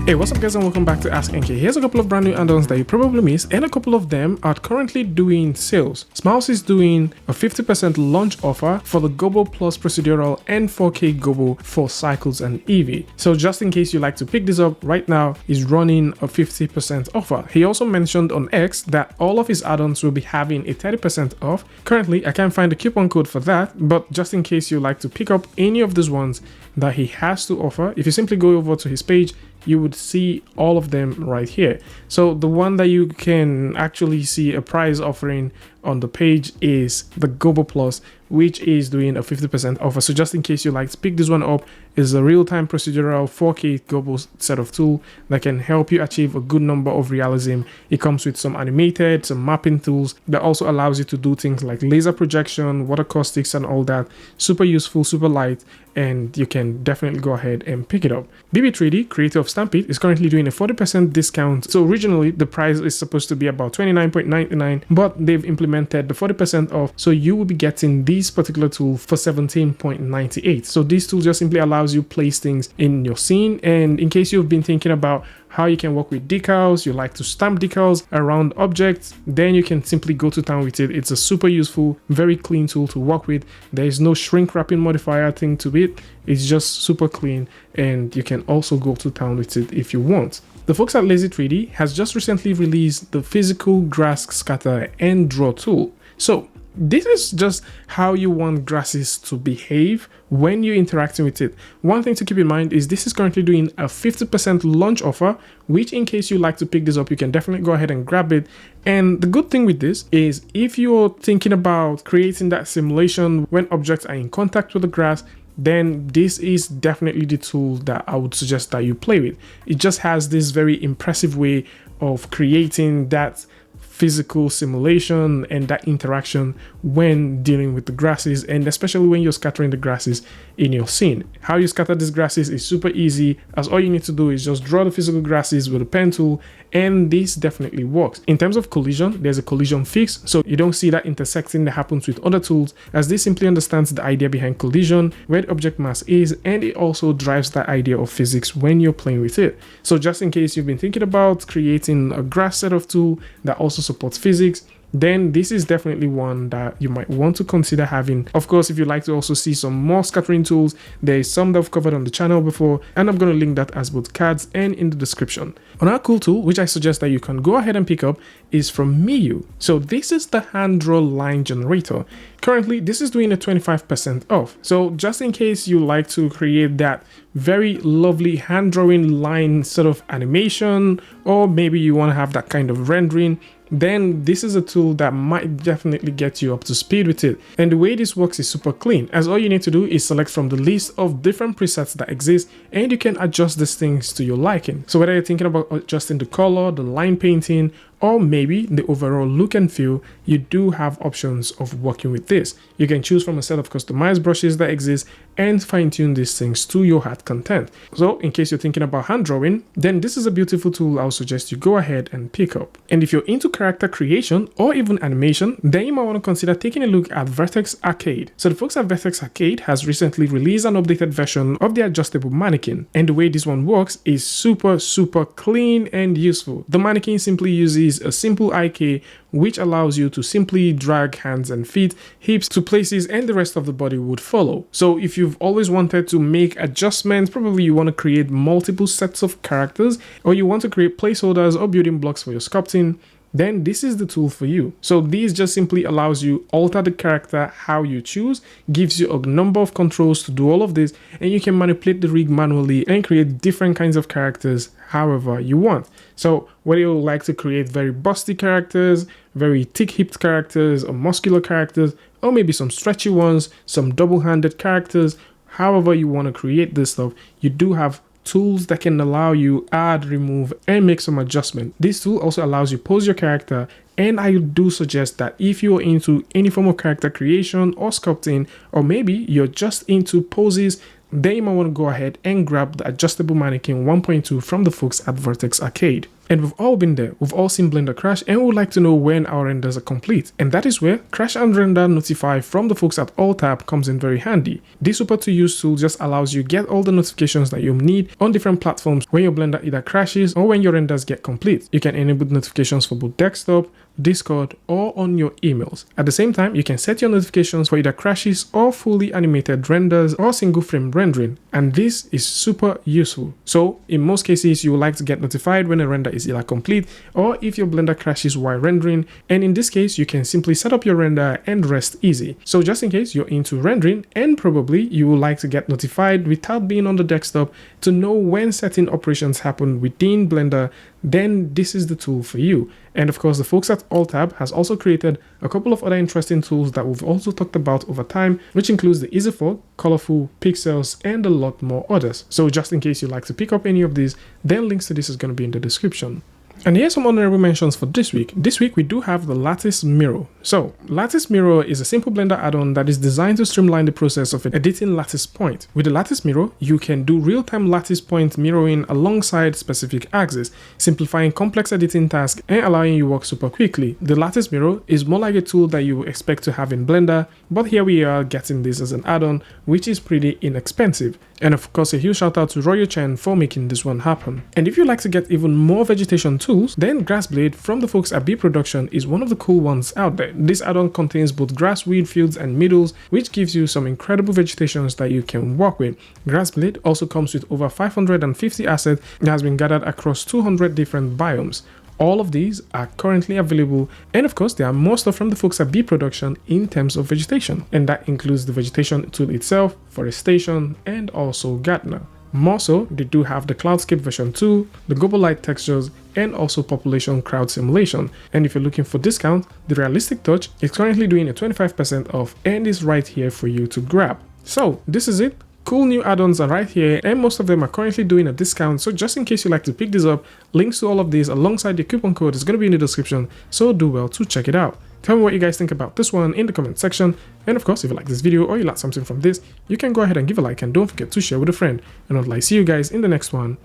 Hey, what's up guys and welcome back to askNK. Here's a couple of brand new add-ons that you probably missed, and a couple of them are currently doing sales. Smiles is doing a 50% launch offer for the Gobo Plus Procedural and 4K Gobo for Cycles and Eevee. So just in case you like to pick this up, right now he's running a 50% offer. He also mentioned on X that all of his add-ons will be having a 30% off. Currently, I can't find the coupon code for that, but just in case you like to pick up any of these ones that he has to offer, if you simply go over to his page, you would see all of them right here. So the one that you can actually see a price offering on the page is the Gobo Plus, which is doing a 50% offer. So just in case you like to pick this one up, is a real-time procedural 4K Gobo set of tool that can help you achieve a good number of realism. It comes with some animated, some mapping tools that also allows you to do things like laser projection, water caustics and all that. Super useful, super light, and you can definitely go ahead and pick it up. BB3D, creator of Stampede, is currently doing a 40% discount. So originally the price is supposed to be about $29.99, but they've implemented the 40% off, so you will be getting this particular tool for $17.98. So this tool just simply allows you place things in your scene, and in case you've been thinking about how you can work with decals, you like to stamp decals around objects, then you can simply go to town with it. It's a super useful, very clean tool to work with. There is no shrink wrapping modifier thing to it. It's just super clean, and you can also go to town with it if you want. The folks at Lazy 3D has just recently released the physical grass scatter and draw tool. So this is just how you want grasses to behave when you're interacting with it. One thing to keep in mind is this is currently doing a 50% launch offer, which in case you like to pick this up, you can definitely go ahead and grab it. And the good thing with this is if you're thinking about creating that simulation when objects are in contact with the grass, then this is definitely the tool that I would suggest that you play with. It just has this very impressive way of creating that physical simulation and that interaction when dealing with the grasses, and especially when you're scattering the grasses in your scene. How you scatter these grasses is super easy, as all you need to do is just draw the physical grasses with a pen tool, and this definitely works. In terms of collision, there's a collision fix, so you don't see that intersecting that happens with other tools, as this simply understands the idea behind collision, where the object mass is, and it also drives that idea of physics when you're playing with it. So just in case you've been thinking about creating a grass set of tool that also supports physics, then this is definitely one that you might want to consider having. Of course, if you'd like to also see some more scattering tools, there is some that I've covered on the channel before, and I'm going to link that as both cards and in the description. Another cool tool, which I suggest that you can go ahead and pick up, is from Miyu. So this is the Handdraw line generator. Currently, this is doing a 25% off. So just in case you like to create that very lovely hand drawing line sort of animation, or maybe you want to have that kind of rendering, then this is a tool that might definitely get you up to speed with it. And the way this works is super clean, as all you need to do is select from the list of different presets that exist, and you can adjust these things to your liking. So whether you're thinking about adjusting the color, the line painting, or maybe the overall look and feel, you do have options of working with this. You can choose from a set of customized brushes that exist and fine-tune these things to your heart content. So in case you're thinking about hand drawing, then this is a beautiful tool I would suggest you go ahead and pick up. And if you're into character creation or even animation, then you might want to consider taking a look at Vertex Arcade. So the folks at Vertex Arcade has recently released an updated version of the adjustable mannequin, and the way this one works is super clean and useful. The mannequin simply uses a simple IK, which allows you to simply drag hands and feet, hips to places, and the rest of the body would follow. So if you've always wanted to make adjustments, probably you want to create multiple sets of characters, or you want to create placeholders or building blocks for your sculpting, then this is the tool for you. So this just simply allows you alter the character how you choose, gives you a number of controls to do all of this, and you can manipulate the rig manually and create different kinds of characters however you want. So whether you like to create very busty characters, very thick-hipped characters, or muscular characters, or maybe some stretchy ones, some double-handed characters, however you want to create this stuff, you do have tools that can allow you add, remove, and make some adjustment. This tool also allows you pose your character, and I do suggest that if you're into any form of character creation or sculpting, or maybe you're just into poses, then you might want to go ahead and grab the adjustable mannequin 1.2 from the folks at Vertex Arcade. And we've all been there, we've all seen Blender crash, and we would like to know when our renders are complete. And that is where Crash and Render Notify from the folks at AllTab comes in very handy. This super to use tool just allows you get all the notifications that you need on different platforms when your Blender either crashes or when your renders get complete. You can enable notifications for both desktop, Discord, or on your emails. At the same time, you can set your notifications for either crashes or fully animated renders or single frame rendering, and this is super useful. So in most cases, you would like to get notified when a render is either complete or if your Blender crashes while rendering, and in this case, you can simply set up your render and rest easy. So just in case you're into rendering and probably you would like to get notified without being on the desktop to know when certain operations happen within Blender, then this is the tool for you. And of course, the folks at AllTab has also created a couple of other interesting tools that we've also talked about over time, which includes the Easy Fog, Colorful, Pixels, and a lot more others. So just in case you'd like to pick up any of these, then links to this is going to be in the description. And here's some honorable mentions for this week. This week we do have the LTIS Mirror. So LTIS Mirror is a simple Blender add-on that is designed to streamline the process of editing lattice point. With the LTIS Mirror, you can do real-time lattice point mirroring alongside specific axes, simplifying complex editing tasks and allowing you to work super quickly. The LTIS Mirror is more like a tool that you expect to have in Blender, but here we are getting this as an add-on, which is pretty inexpensive. And of course, a huge shout out to Royo Chen for making this one happen. And if you'd like to get even more vegetation tools, then Grassblade from the folks at B Production is one of the cool ones out there. This add-on contains both grass, weed, fields, and meadows, which gives you some incredible vegetations that you can work with. Grassblade also comes with over 550 assets that has been gathered across 200 different biomes. All of these are currently available, and of course there are more stuff from the folks at B Production in terms of vegetation, and that includes the vegetation tool itself, forestation, and also gardener. More so, they do have the Cloudscape version 2, the global light textures, and also population crowd simulation. And if you're looking for discount, the Realistic Touch is currently doing a 25% off and is right here for you to grab. So this is it. Cool new add-ons are right here, and most of them are currently doing a discount, so just in case you like to pick this up, links to all of these alongside the coupon code is going to be in the description, so do well to check it out. Tell me what you guys think about this one in the comment section, and of course if you like this video or you like something from this, you can go ahead and give a like and don't forget to share with a friend, and until I see you guys in the next one,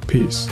peace.